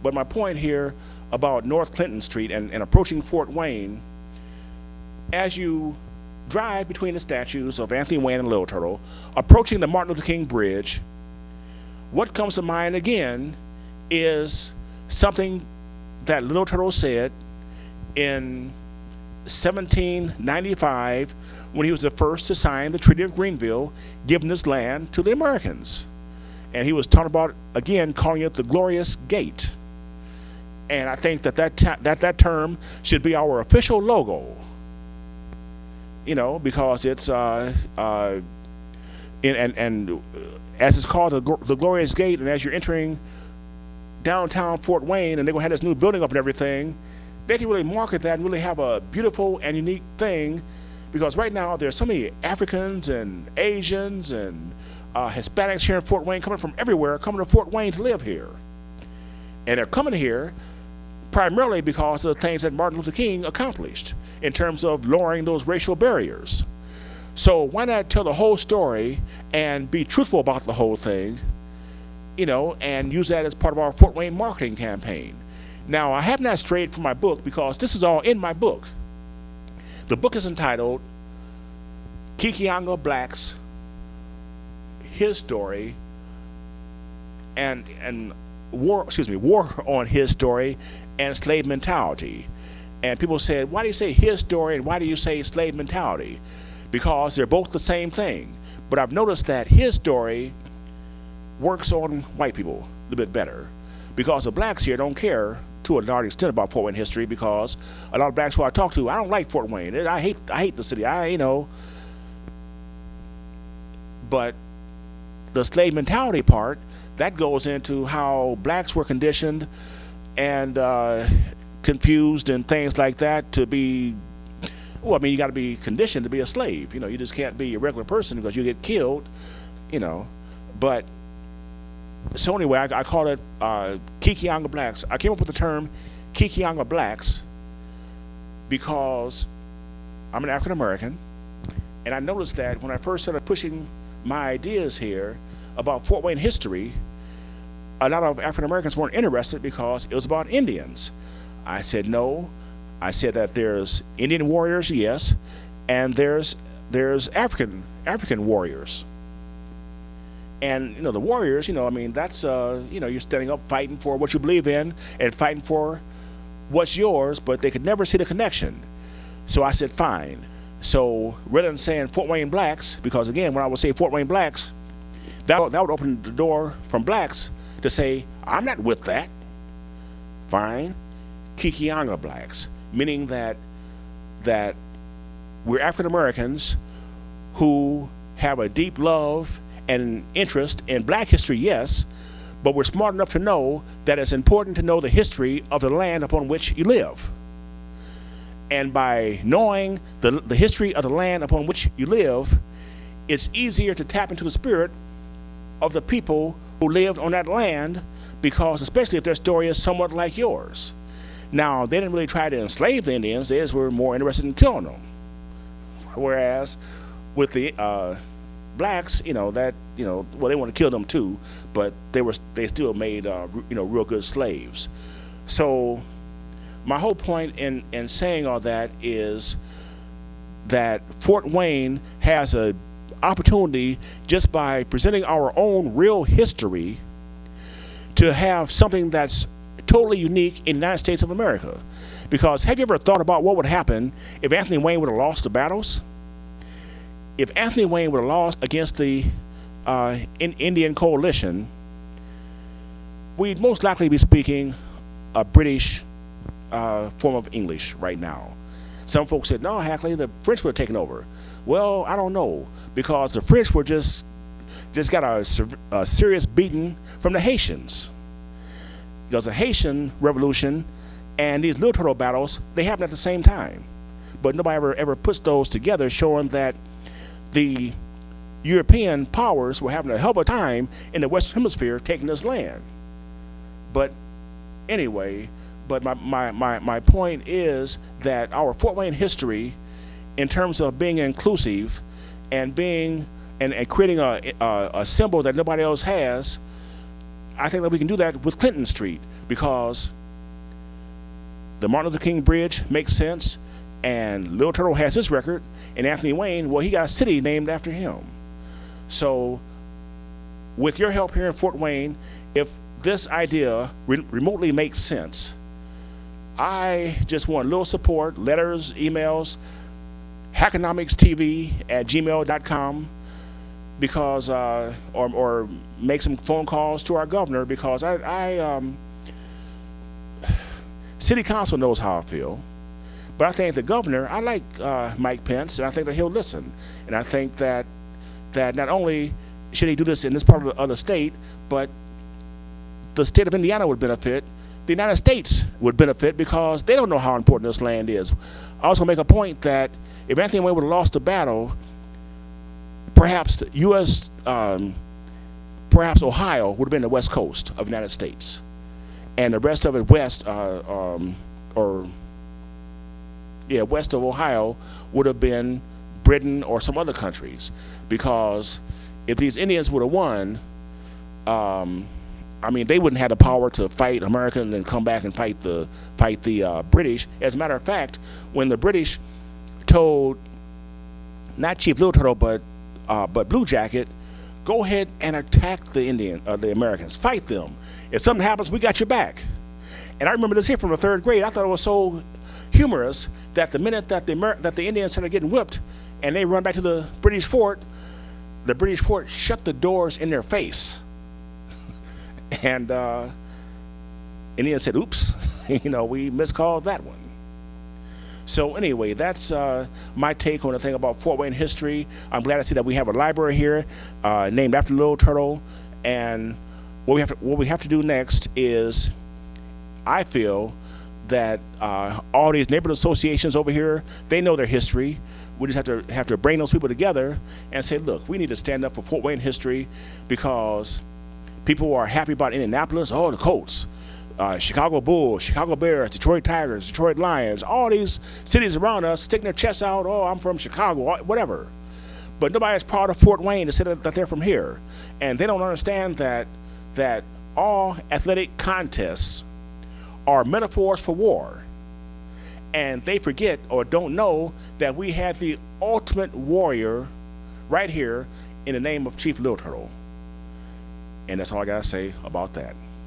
But my point here about North Clinton Street and approaching Fort Wayne, as you drive between the statues of Anthony Wayne and Little Turtle, approaching the Martin Luther King Bridge, what comes to mind again is something that Little Turtle said in 1795 when he was the first to sign the Treaty of Greenville, giving this land to the Americans. And he was talking about, again, calling it the Glorious Gate. And I think that term should be our official logo, because it's and as it's called the Glorious Gate, and as you're entering downtown Fort Wayne, and they're gonna have this new building up and everything, they can really market that and really have a beautiful and unique thing, because right now there's so many Africans and Asians and Hispanics here in Fort Wayne, coming from everywhere, coming to Fort Wayne to live here, and they're coming here primarily because of the things that Martin Luther King accomplished in terms of lowering those racial barriers. So why not tell the whole story and be truthful about the whole thing, and use that as part of our Fort Wayne marketing campaign. Now, I have not strayed from my book because this is all in my book. The book is entitled Kekionga Blacks, His Story, and War on His Story and Slave Mentality. And people said, why do you say his story and why do you say slave mentality? Because they're both the same thing. But I've noticed that his story works on white people a little bit better, because the blacks here don't care to a large extent about Fort Wayne history, because a lot of blacks who I talk to, I don't like Fort Wayne. I hate the city. But the slave mentality part, that goes into how blacks were conditioned and confused and things like that to be, you got to be conditioned to be a slave. You just can't be a regular person because you get killed, But, so anyway, I call it Kekionga Blacks. I came up with the term Kekionga Blacks because I'm an African American, and I noticed that when I first started pushing my ideas here about Fort Wayne history, a lot of African Americans weren't interested because it was about Indians. I said no. I said that there's Indian warriors, yes, and there's African warriors. And the warriors, that's you're standing up fighting for what you believe in and fighting for what's yours, but they could never see the connection. So I said fine. So rather than saying Fort Wayne Blacks, because again, when I would say Fort Wayne Blacks, that would open the door from blacks to say, I'm not with that. Fine. Kekionga Blacks, meaning that we're African Americans who have a deep love and interest in black history, yes, but we're smart enough to know that it's important to know the history of the land upon which you live. And by knowing the history of the land upon which you live, it's easier to tap into the spirit of the people who lived on that land, because especially if their story is somewhat like yours. Now, they didn't really try to enslave the Indians. They just were more interested in killing them. Whereas with the blacks, they want to kill them too, but they still made real good slaves. So my whole point in saying all that is that Fort Wayne has an opportunity, just by presenting our own real history, to have something that's totally unique in the United States of America. Because have you ever thought about what would happen if Anthony Wayne would have lost the battles? If Anthony Wayne would have lost against the Indian coalition, we'd most likely be speaking a British form of English right now. Some folks said, no, Hackley, the French would have taken over. Well, I don't know, because the French were just got a serious beating from the Haitians. Because the Haitian Revolution and these Little Turtle battles, they happened at the same time. But nobody ever puts those together, showing that the European powers were having a hell of a time in the Western Hemisphere taking this land. But anyway, my point is that our Fort Wayne history, in terms of being inclusive and being and creating a symbol that nobody else has, I think that we can do that with Clinton Street. because the Martin Luther King Bridge makes sense, and Little Turtle has his record, and Anthony Wayne, well, he got a city named after him. So with your help here in Fort Wayne, if this idea remotely makes sense, I just want a little support, letters, emails, HackonomicsTV@gmail.com, because or make some phone calls to our governor, because City Council knows how I feel, but I think the governor, I like Mike Pence, and I think that he'll listen. And I think that not only should he do this in this part of the state, but the state of Indiana would benefit, the United States would benefit, because they don't know how important this land is. I also make a point that if Anthony Wayne would have lost the battle, perhaps the U.S., perhaps Ohio would have been the west coast of the United States, and the rest of it west, west of Ohio would have been Britain or some other countries. Because if these Indians would have won, I mean, they wouldn't have the power to fight America and then come back and fight the British. As a matter of fact, when the British told not Chief Little Turtle but Blue Jacket, go ahead and attack the Americans, fight them. If something happens, we got your back. And I remember this here from the third grade. I thought it was so humorous that the minute that the Indians started getting whipped and they run back to the British fort shut the doors in their face. And Indians said, oops, we miscalled that one. So anyway, that's my take on the thing about Fort Wayne history. I'm glad to see that we have a library here named after Little Turtle. And what we have to do next is, I feel that all these neighborhood associations over here, they know their history. We just have to bring those people together and say, look, we need to stand up for Fort Wayne history, because people are happy about Indianapolis, the Colts, Chicago Bulls, Chicago Bears, Detroit Tigers, Detroit Lions, all these cities around us sticking their chests out, I'm from Chicago, whatever. But nobody's proud of Fort Wayne to say that they're from here. And they don't understand that all athletic contests are metaphors for war. And they forget or don't know that we had the ultimate warrior right here in the name of Chief Little Turtle. And that's all I gotta say about that.